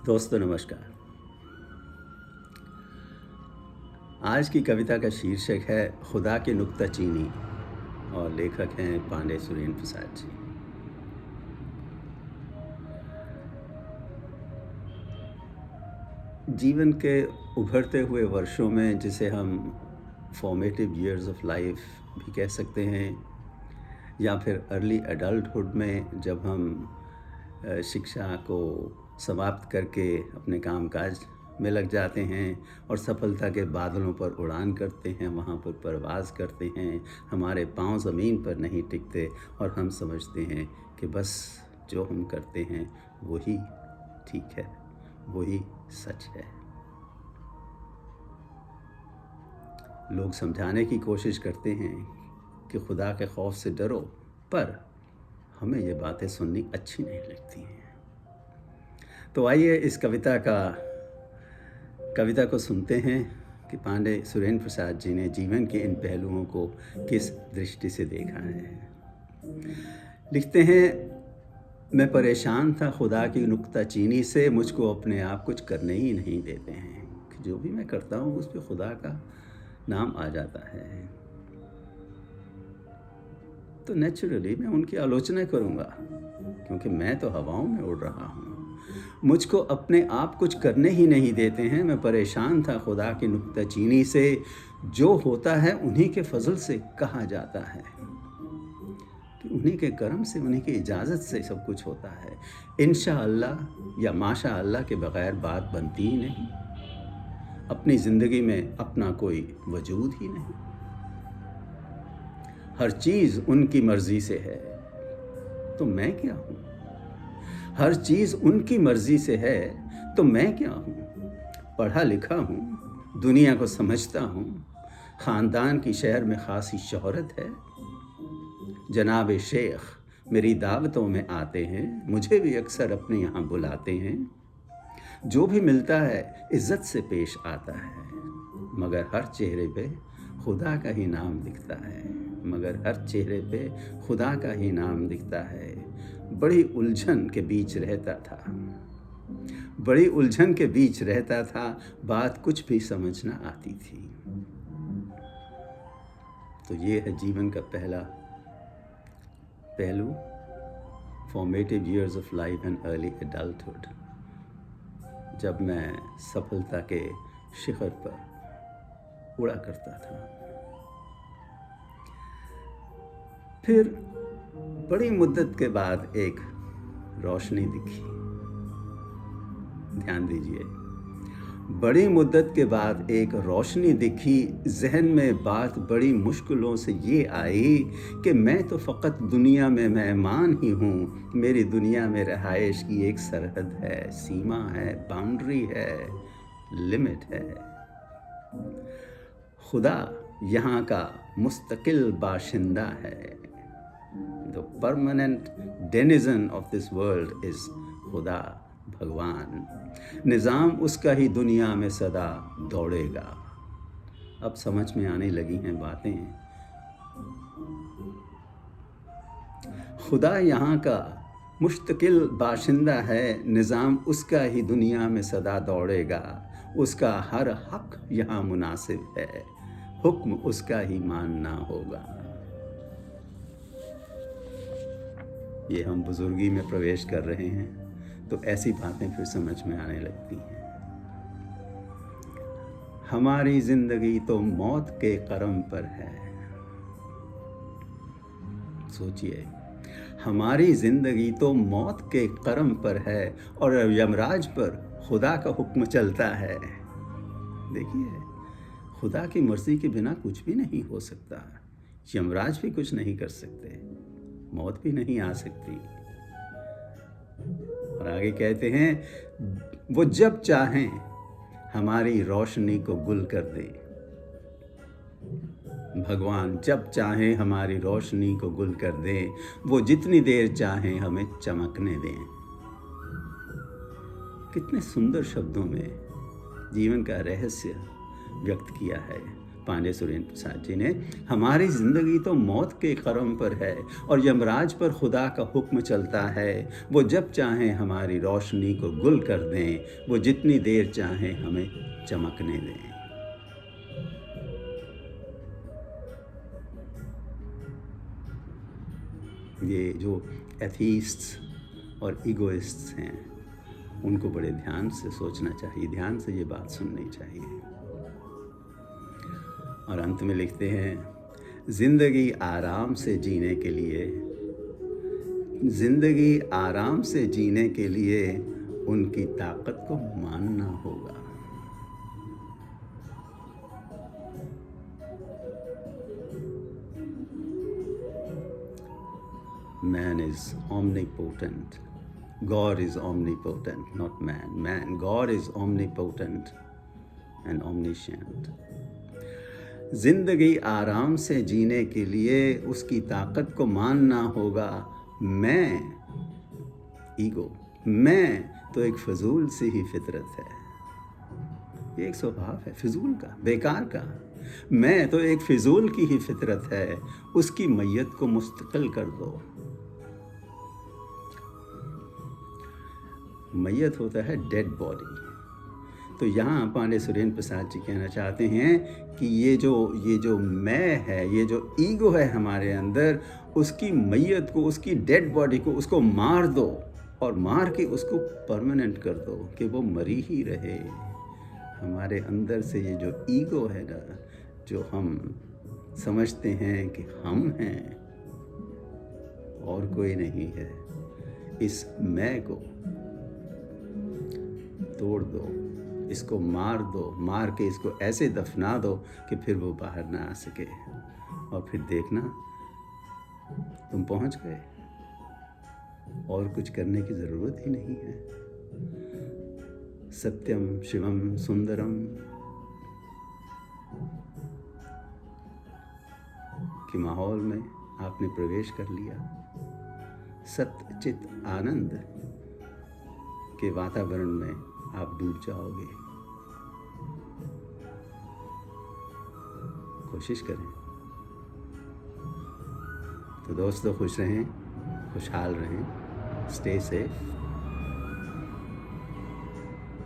दोस्तों नमस्कार। आज की कविता का शीर्षक है खुदा की नुक्ताचीनी और लेखक हैं पांडे सुरेंद्र प्रसाद जी। जीवन के उभरते हुए वर्षों में जिसे हम फॉर्मेटिव ईयर्स ऑफ लाइफ भी कह सकते हैं, या फिर अर्ली एडल्टहुड में जब हम शिक्षा को समाप्त करके अपने कामकाज में लग जाते हैं और सफलता के बादलों पर उड़ान करते हैं, वहाँ पर परवाज़ करते हैं, हमारे पाँव ज़मीन पर नहीं टिकते और हम समझते हैं कि बस जो हम करते हैं वही ठीक है, वही सच है। लोग समझाने की कोशिश करते हैं कि खुदा के खौफ से डरो, पर हमें ये बातें सुननी अच्छी नहीं लगती हैं। तो आइए इस कविता को सुनते हैं कि पांडे सुरेंद्र प्रसाद जी ने जीवन के इन पहलुओं को किस दृष्टि से देखा है। लिखते हैं, मैं परेशान था खुदा की नुक्ताचीनी से, मुझको अपने आप कुछ करने ही नहीं देते हैं कि जो भी मैं करता हूँ उस पर खुदा का नाम आ जाता है, तो नेचुरली मैं उनकी आलोचना करूँगा क्योंकि मैं तो हवाओं में उड़ रहा हूँ। मुझको अपने आप कुछ करने ही नहीं देते हैं। मैं परेशान था खुदा की नुक्ताचीनी से, जो होता है उन्हीं के फजल से कहा जाता है कि उन्हीं के करम से, उन्हीं की इजाज़त से सब कुछ होता है। इंशाअल्लाह या माशाअल्लाह के बग़ैर बात बनती ही नहीं। अपनी ज़िंदगी में अपना कोई वजूद ही नहीं। हर चीज़ उनकी मर्ज़ी से है, तो मैं क्या हूँ? हर चीज़ उनकी मर्ज़ी से है, तो मैं क्या हूँ? पढ़ा लिखा हूँ, दुनिया को समझता हूँ, ख़ानदान की शहर में ख़ासी शोहरत है। जनाब शेख मेरी दावतों में आते हैं, मुझे भी अक्सर अपने यहाँ बुलाते हैं। जो भी मिलता है इज़्ज़त से पेश आता है, मगर हर चेहरे पे खुदा का ही नाम दिखता है, मगर हर चेहरे पे खुदा का ही नाम दिखता है। बड़ी उलझन के बीच रहता था, बड़ी उलझन के बीच रहता था, बात कुछ भी समझ न आती थी। तो ये है जीवन का पहला पहलू, formative years of life and early adulthood, जब मैं सफलता के शिखर पर उड़ा करता था। फिर बड़ी मुद्दत के बाद एक रोशनी दिखी। ध्यान दीजिए, बड़ी मुद्दत के बाद एक रोशनी दिखी। जहन में बात बड़ी मुश्किलों से ये आई कि मैं तो फ़कत दुनिया में मेहमान ही हूँ। मेरी दुनिया में रहाइश की एक सरहद है, सीमा है, बाउंड्री है, लिमिट है। खुदा यहाँ का मुस्तकिल बाशिंदा है। The permanent denizen of this world is खुदा, भगवान। निज़ाम उसका ही दुनिया में सदा दौड़ेगा। अब समझ में आने लगी हैं बातें। खुदा यहाँ का मुस्तकिल बाशिंदा है, निज़ाम उसका ही दुनिया में सदा दौड़ेगा। उसका हर हक यहाँ मुनासिब है, हुक्म उसका ही मानना होगा। ये हम बुजुर्गी में प्रवेश कर रहे हैं, तो ऐसी बातें फिर समझ में आने लगती हैं। हमारी ज़िंदगी तो मौत के करम पर है। सोचिए, हमारी ज़िंदगी तो मौत के करम पर है और यमराज पर खुदा का हुक्म चलता है। देखिए, खुदा की मर्ज़ी के बिना कुछ भी नहीं हो सकता। यमराज भी कुछ नहीं कर सकते, मौत भी नहीं आ सकती। और आगे कहते हैं, वो जब चाहें हमारी रोशनी को गुल कर दे। भगवान जब चाहें हमारी रोशनी को गुल कर दें, वो जितनी देर चाहें हमें चमकने दें। कितने सुंदर शब्दों में जीवन का रहस्य व्यक्त किया है। पांडे सुरेंद्र प्रसाद जी ने। हमारी ज़िंदगी तो मौत के कदम पर है और यमराज पर खुदा का हुक्म चलता है। वो जब चाहें हमारी रोशनी को गुल कर दें, वो जितनी देर चाहें हमें चमकने दें। ये जो एथीस्ट्स और ईगोइस्ट्स हैं, उनको बड़े ध्यान से सोचना चाहिए, ध्यान से ये बात सुननी चाहिए। और अंत में लिखते हैं, ज़िंदगी आराम से जीने के लिए, ज़िंदगी आराम से जीने के लिए उनकी ताकत को मानना होगा। Man is omnipotent. God is omnipotent, not man. God is omnipotent and omniscient. जिंदगी आराम से जीने के लिए उसकी ताकत को मानना होगा। मैं, ईगो, मैं तो एक फजूल सी ही फितरत है। ये एक स्वभाव है फिजूल का, बेकार का। मैं तो एक फिजूल की ही फितरत है, उसकी मैयत को मुस्तकिल कर दो। मैयत होता है डेड बॉडी। तो यहाँ पांडे सुरेंद्र प्रसाद जी कहना चाहते हैं कि ये जो मैं है, ये जो ईगो है हमारे अंदर, उसकी मैयत को, उसकी डेड बॉडी को, उसको मार दो और मार के उसको परमानेंट कर दो कि वो मरी ही रहे। हमारे अंदर से ये जो ईगो है ना, जो हम समझते हैं कि हम हैं और कोई नहीं है, इस मैं को तोड़ दो, इसको मार दो, मार के इसको ऐसे दफना दो कि फिर वो बाहर ना आ सके। और फिर देखना तुम पहुंच गए, और कुछ करने की ज़रूरत ही नहीं है। सत्यम शिवम सुंदरम के माहौल में आपने प्रवेश कर लिया। सत्य चित आनंद के वातावरण में आप डूब जाओगे। कोशिश करें। तो दोस्तों, खुश रहें, खुशहाल रहें, स्टे सेफ।